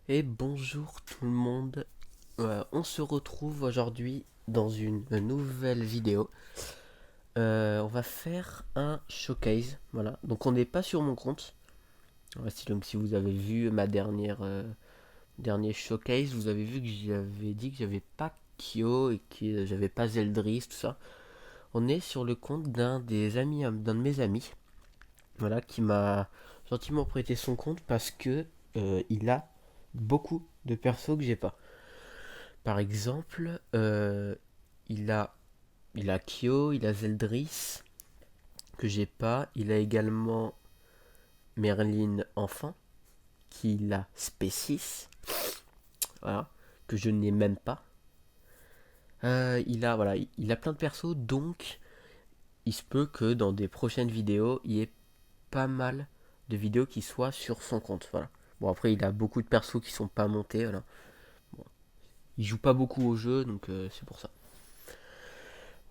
Et bonjour tout le monde. On se retrouve aujourd'hui dans une nouvelle vidéo. On va faire un showcase. Voilà. Donc on n'est pas sur mon compte. Donc si vous avez vu ma dernier showcase, vous avez vu que j'avais dit que j'avais pas Kyo et que j'avais pas Zeldris, tout ça. On est sur le compte d'un de mes amis. Voilà, qui m'a gentiment prêté son compte parce que il a beaucoup de persos que j'ai pas. Par exemple, il a, il a Kyo, il a Zeldris, que j'ai pas. Il a également Merlin enfant, qu'il a Spécis, voilà, que je n'ai même pas. Il a plein de persos, donc il se peut que dans des prochaines vidéos, il y ait pas mal de vidéos qui soient sur son compte. Voilà. Bon, après, il a beaucoup de persos qui sont pas montés. Voilà. Bon, il joue pas beaucoup au jeu, donc c'est pour ça.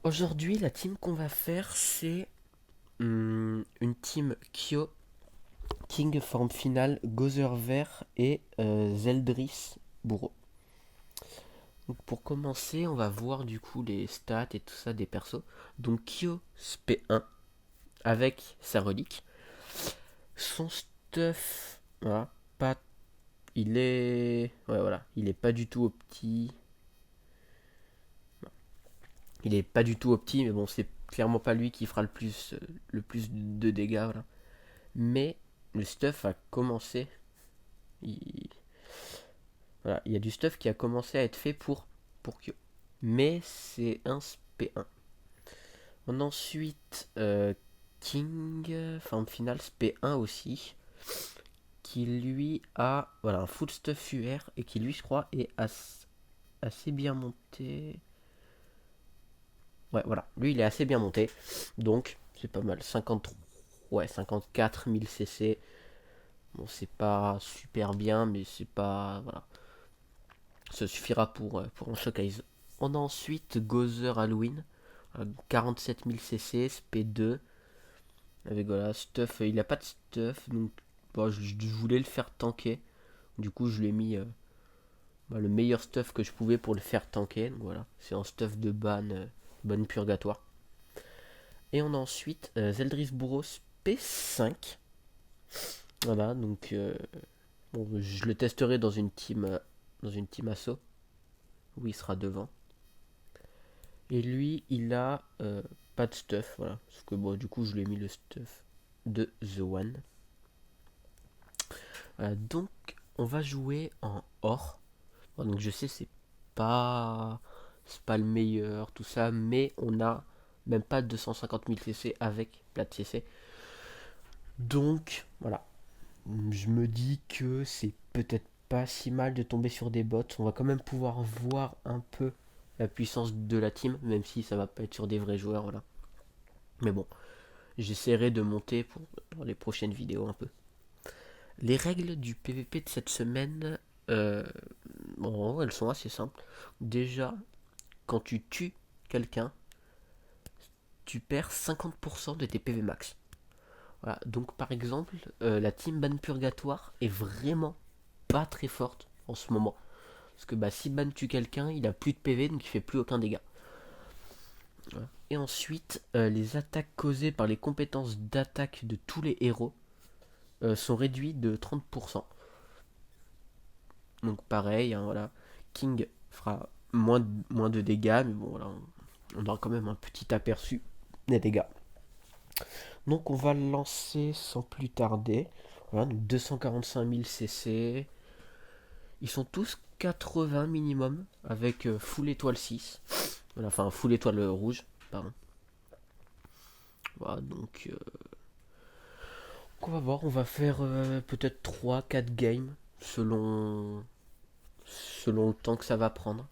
Aujourd'hui, la team qu'on va faire, c'est une team Kyo, King forme finale, Gozer vert et Zeldris bourreau. Donc pour commencer, on va voir du coup les stats et tout ça des persos. Donc Kyo SP1 avec sa relique. Son stuff, voilà, pas, il est pas du tout opti. Il est pas du tout opti, mais bon, c'est clairement pas lui qui fera le plus de dégâts, voilà. Mais le stuff a commencé. Il, voilà, il y a du stuff qui a commencé à être fait pour Kyo. Mais c'est un SP1. On a ensuite King, forme finale SP1 aussi, qui lui a un full stuff UR et qui lui, je crois, est assez bien monté. Ouais, voilà, lui il est assez bien monté, donc c'est pas mal. 53, ouais, 54 000 CC. Bon, c'est pas super bien, mais c'est pas. Voilà. Ça suffira pour un showcase. On a ensuite Gozer Halloween, 47 000 CC, SP2. Avec voilà, stuff, il a pas de stuff, donc bon, je voulais le faire tanker. Du coup, je lui ai mis le meilleur stuff que je pouvais pour le faire tanker. Donc voilà, c'est un stuff de ban purgatoire. Et on a ensuite Zeldris Bourros P5. Voilà, donc bon, je le testerai dans une team asso où il sera devant. Et lui, il a pas de stuff, voilà. Sauf que bon, du coup, je lui ai mis le stuff de The One. Voilà, donc, on va jouer en or. Bon, donc, je sais, c'est pas le meilleur, tout ça, mais on a même pas 250 000 CC avec plate CC. Donc, voilà. Je me dis que c'est peut-être pas si mal de tomber sur des bots. On va quand même pouvoir voir un peu la puissance de la team, même si ça va pas être sur des vrais joueurs, voilà. Mais bon, j'essaierai de monter pour les prochaines vidéos un peu. Les règles du PVP de cette semaine, bon, elles sont assez simples. Déjà, quand tu tues quelqu'un, tu perds 50% de tes PV max. Voilà. Donc par exemple, la team Ban Purgatoire est vraiment pas très forte en ce moment. Parce que bah, si Ban tue quelqu'un, il a plus de PV, donc il fait plus aucun dégât. Voilà. Et ensuite, les attaques causées par les compétences d'attaque de tous les héros sont réduites de 30%. Donc pareil, hein, voilà. King fera moins de dégâts, mais bon voilà, on aura quand même un petit aperçu des dégâts. Donc on va le lancer sans plus tarder. Voilà, donc 245 000 CC. Ils sont tous 80 minimum avec full étoile 6. Voilà, enfin full étoile rouge, pardon. Voilà, donc on va voir, on va faire peut-être 3-4 games selon le temps que ça va prendre.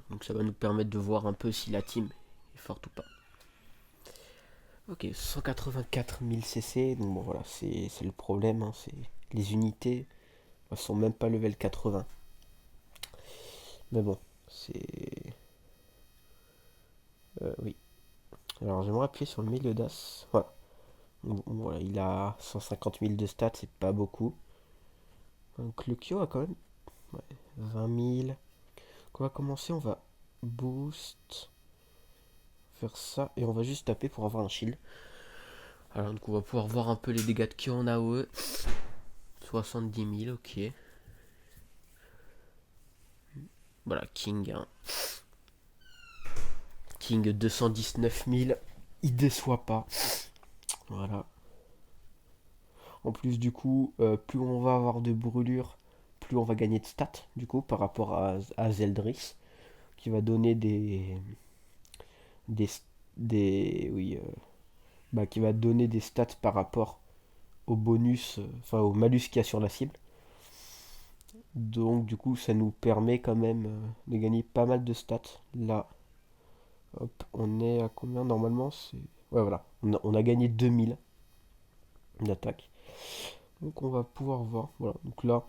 Donc ça va nous permettre de voir un peu si la team est forte ou pas. Ok, 184 000 CC, donc bon voilà, c'est le problème, hein, c'est les unités elles sont même pas level 80. Mais bon, c'est... oui. Alors j'aimerais appuyer sur le milieu d'as. Voilà. Bon, voilà, il a 150 000 de stats, c'est pas beaucoup. Donc le Kyo a quand même 20 000. Donc on va commencer, on va boost, faire ça, et on va juste taper pour avoir un shield. Alors donc on va pouvoir voir un peu les dégâts de Kyo en AOE. 70 000, ok. Voilà, King, hein. King 219 000, il déçoit pas. Voilà. En plus du coup, plus on va avoir de brûlures, plus on va gagner de stats, du coup, par rapport à Zeldris, qui va donner des, oui, qui va donner des stats par rapport au bonus, enfin au malus qu'il y a sur la cible. Donc du coup, ça nous permet quand même de gagner pas mal de stats. Là, hop, on est à combien normalement? C'est ouais, voilà, on a gagné 2000 d'attaque. Donc on va pouvoir voir. Voilà, donc là,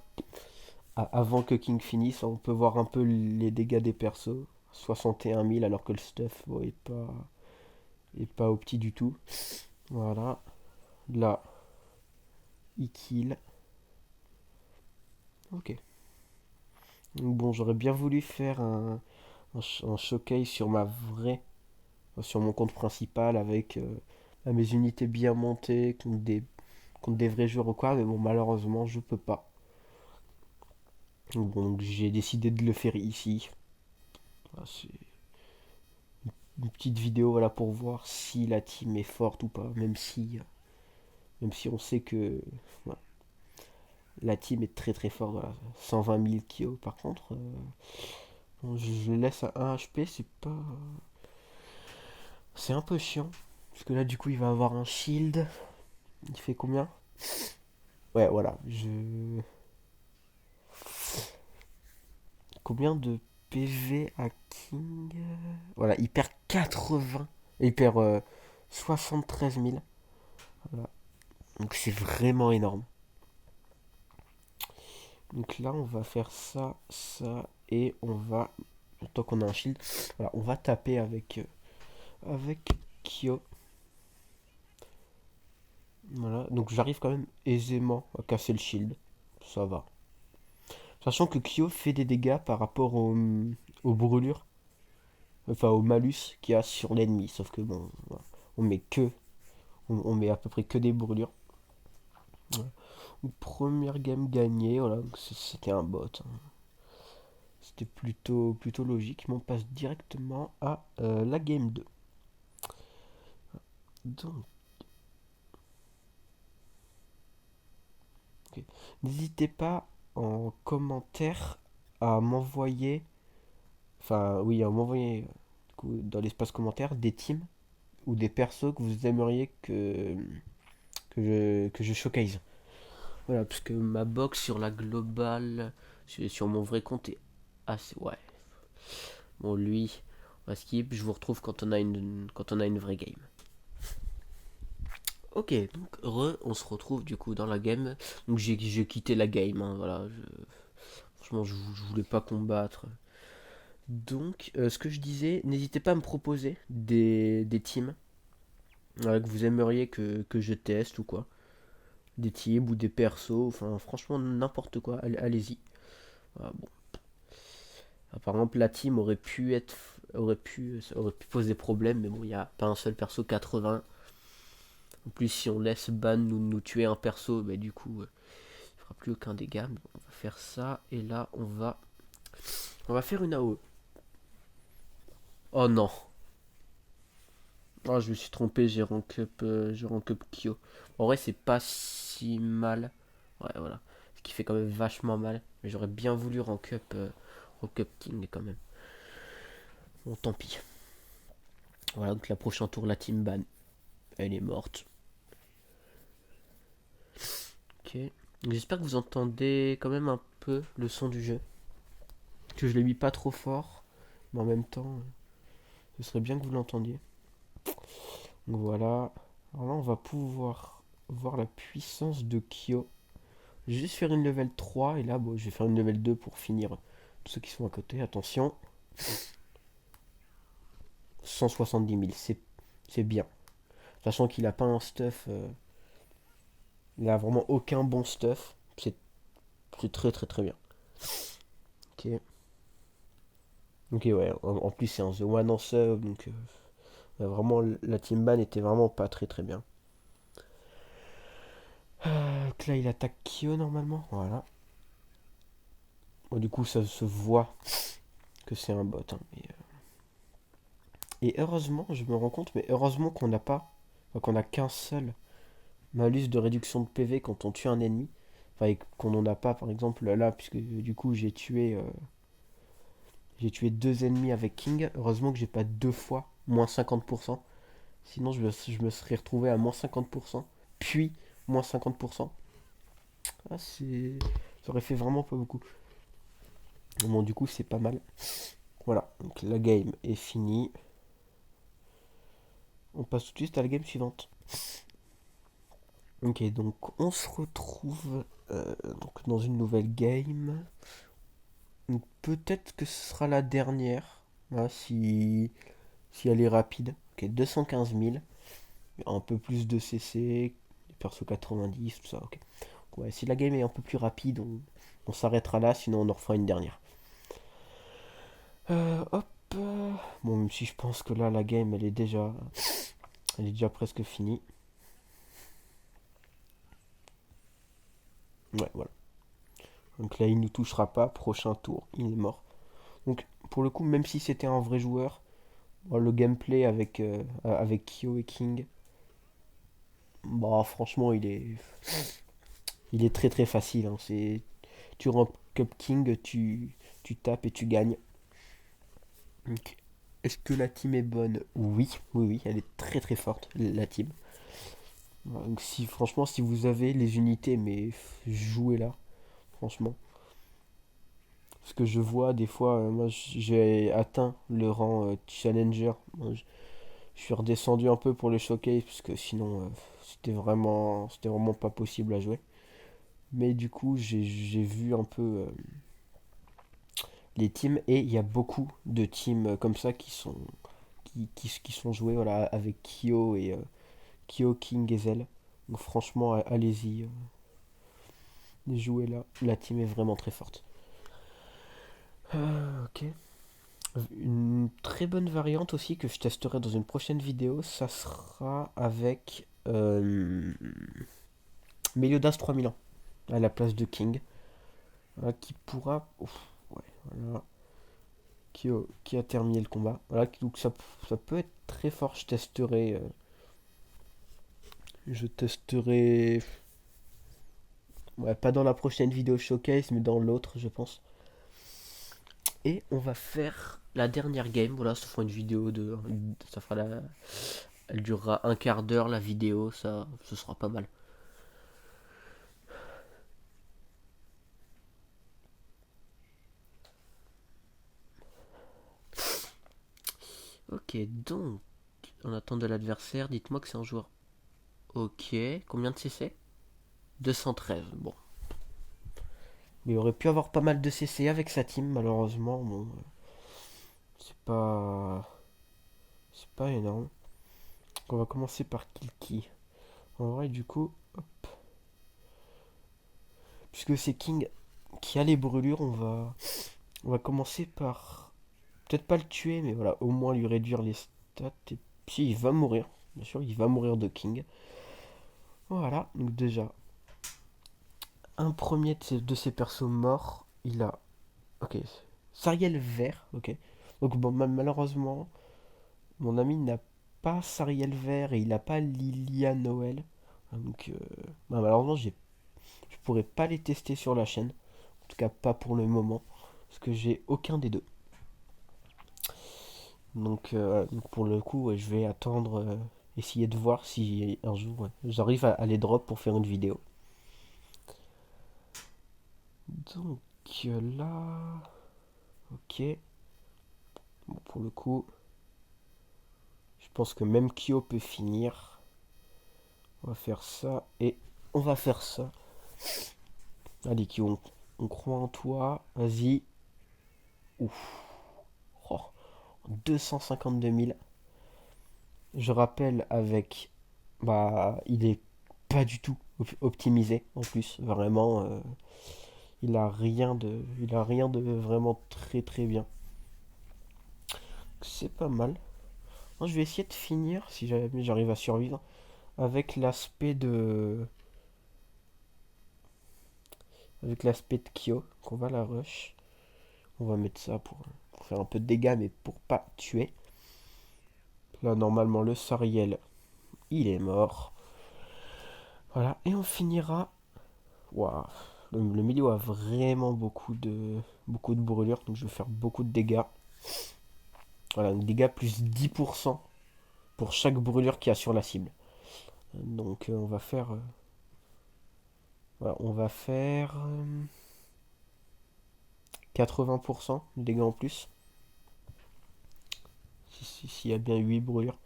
avant que King finisse, on peut voir un peu les dégâts des persos. 61 000 alors que le stuff bon, est pas au petit du tout. Voilà. Là, il kill. Ok. Donc bon, j'aurais bien voulu faire un showcase sur ma vraie, sur mon compte principal avec mes unités bien montées contre des vrais joueurs ou quoi, mais bon, malheureusement, je peux pas. Donc, bon, j'ai décidé de le faire ici. Voilà, c'est une petite vidéo voilà, pour voir si la team est forte ou pas, même si on sait que voilà, la team est très très forte. Voilà. 120 000 kills par contre, je le laisse à 1 HP, c'est pas. C'est un peu chiant. Parce que là, du coup, il va avoir un shield. Il fait combien? Ouais, voilà. Combien de PV à King? Voilà, il perd 80. Il perd 73 000. Voilà. Donc c'est vraiment énorme. Donc là, on va faire ça, ça, et on va, tant qu'on a un shield, voilà, on va taper avec Kyo. Voilà, donc j'arrive quand même aisément à casser le shield. Ça va. Sachant que Kyo fait des dégâts par rapport aux brûlures, enfin au malus qu'il y a sur l'ennemi. Sauf que bon, voilà, on met que, on met à peu près que des brûlures. Voilà. Première game gagnée, voilà, c'était un bot, hein. C'était plutôt logique, mais on passe directement à la game 2. Donc, ok. N'hésitez pas en commentaire à m'envoyer, enfin oui, à m'envoyer dans l'espace commentaire des teams ou des persos que vous aimeriez que je showcase. Voilà, parce que ma box sur la globale, sur mon vrai compte est assez. Ouais. Bon, lui, on va skip. Je vous retrouve quand on a une vraie game. Ok, donc on se retrouve du coup dans la game. Donc j'ai quitté la game, hein, voilà. Franchement, je voulais pas combattre. Donc, ce que je disais, n'hésitez pas à me proposer des teams que vous aimeriez que je teste ou quoi. Des teams ou des persos, enfin franchement n'importe quoi, allez-y. Ah, bon. Ah, par exemple, la team aurait pu poser problème, mais bon, il n'y a pas un seul perso 80. En plus, si on laisse Ban nous tuer un perso, bah, du coup, il fera plus aucun dégât. Mais bon, on va faire ça, et là, on va faire une AOE. Oh non, oh, je me suis trompé, j'ai rank up Kyo. En vrai, c'est pas si mal. Ouais, voilà. Ce qui fait quand même vachement mal. Mais j'aurais bien voulu rank up King quand même. Bon, tant pis. Voilà, donc la prochaine tour, la team ban, elle est morte. Ok. J'espère que vous entendez quand même un peu le son du jeu. Que je l'ai mis pas trop fort. Mais en même temps, ce serait bien que vous l'entendiez. Donc voilà. Alors là, on va pouvoir voir la puissance de Kyo. Je vais juste faire une level 3 et là, bon, je vais faire une level 2 pour finir tous ceux qui sont à côté. Attention. 170 000, c'est bien. Sachant qu'il a pas un stuff. Il a vraiment aucun bon stuff. C'est très très très bien. Ok. Ok, ouais. En plus, c'est un The One en sub. Donc, vraiment, la team ban était vraiment pas très très bien. Donc là, il attaque Kyo normalement. Voilà. Bon, du coup, ça se voit que c'est un bot, hein, et heureusement, je me rends compte, mais heureusement qu'on n'a pas, enfin, qu'on a qu'un seul malus de réduction de PV quand on tue un ennemi. Enfin, et qu'on n'en a pas, par exemple, là, puisque du coup, j'ai tué deux ennemis avec King. Heureusement que j'ai pas deux fois moins 50%. Sinon, je me serais retrouvé à moins 50%, puis moins 50%. Ah, ça aurait fait vraiment pas beaucoup. Bon, du coup, c'est pas mal. Voilà, donc la game est finie. On passe tout de suite à la game suivante. Ok, donc on se retrouve donc dans une nouvelle game. Donc peut-être que ce sera la dernière, hein, si elle est rapide. Ok, 215 000, un peu plus de CC, perso 90, tout ça. Ok. Ouais, si la game est un peu plus rapide, on s'arrêtera là, sinon on en refera une dernière. Hop. Bon, même si je pense que là, la game, elle est déjà presque finie. Ouais, voilà. Donc là, il ne nous touchera pas. Prochain tour, il est mort. Donc, pour le coup, même si c'était un vrai joueur, bon, le gameplay avec Kyo et King, bah, franchement, il est très très facile, hein. Tu rank up King, tu tapes et tu gagnes. Donc, est-ce que la team est bonne? Oui, oui, oui, elle est très très forte, la team. Donc, franchement, si vous avez les unités, mais jouez là, franchement. Parce que je vois des fois, moi j'ai atteint le rang challenger. Moi, je suis redescendu un peu pour le showcase parce que sinon c'était vraiment pas possible à jouer. Mais du coup j'ai vu un peu les teams et il y a beaucoup de teams comme ça qui sont joués, voilà, avec Kyo, King et Zell. Donc franchement allez-y, jouez là. La team est vraiment très forte. Ok. Une très bonne variante aussi que je testerai dans une prochaine vidéo, ça sera avec Meliodas 3000 ans à la place de King, qui pourra, ouf, ouais, voilà, qui a terminé le combat. Voilà, donc ça peut être très fort. Je testerai, ouais, pas dans la prochaine vidéo showcase, mais dans l'autre, je pense. Et on va faire la dernière game. Voilà, ça fera une vidéo ça fera elle durera un quart d'heure la vidéo, ça, ce sera pas mal. Ok, donc, on attend de l'adversaire. Dites-moi que c'est un joueur. Ok, combien de CC? 213. Bon. Mais il aurait pu avoir pas mal de CC avec sa team, malheureusement. Bon, c'est pas. C'est pas énorme. Donc on va commencer par Kilki. En vrai, du coup, puisque c'est King qui a les brûlures, on va commencer par. Peut-être pas le tuer, mais voilà, au moins lui réduire les stats. Et puis il va mourir. Bien sûr, il va mourir de King. Voilà, donc déjà, un premier de ces persos morts, il a. Ok, Sariel vert, ok. Donc bon, malheureusement, mon ami n'a pas Sariel vert et il n'a pas Lilia Noël. Donc bah, malheureusement, je pourrais pas les tester sur la chaîne. En tout cas, pas pour le moment. Parce que j'ai aucun des deux. Donc pour le coup, ouais, je vais attendre, essayer de voir si un jour ouais, j'arrive à les drop pour faire une vidéo. Donc là, ok. Bon, pour le coup, je pense que même Kyo peut finir. On va faire ça et on va faire ça. Allez, Kyo, on croit en toi. Vas-y. Ouf. Oh, 252 000. Je rappelle avec. Bah, il est pas du tout optimisé en plus. Vraiment. Il a rien de vraiment très très bien. C'est pas mal. Moi, je vais essayer de finir, si jamais j'arrive à survivre, avec l'aspect de Kyo, qu'on va la rush. On va mettre ça pour faire un peu de dégâts, mais pour pas tuer. Là, normalement, le Sariel, il est mort. Voilà, et on finira. Waouh, le milieu a vraiment beaucoup de brûlures, donc je vais faire beaucoup de dégâts. Voilà, donc dégâts plus 10% pour chaque brûlure qu'il y a sur la cible. Donc on va faire 80% de dégâts en plus. S'il y a bien 8 brûlures.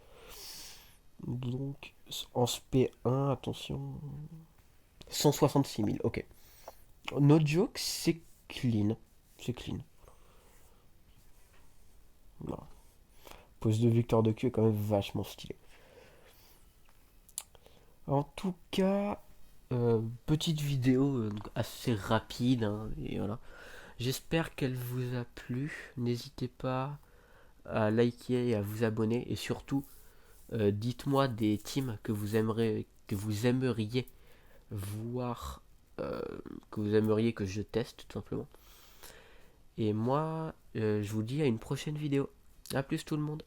Donc en SP1, attention. 166 000, ok. No joke, c'est clean. C'est clean. Non. Pose de Victor de Q est quand même vachement stylé. En tout cas, petite vidéo assez rapide, hein, et voilà. J'espère qu'elle vous a plu. N'hésitez pas à liker et à vous abonner. Et surtout, dites-moi des teams que vous aimeriez voir, euh, que vous aimeriez que je teste tout simplement. Et moi, je vous dis à une prochaine vidéo. A plus tout le monde.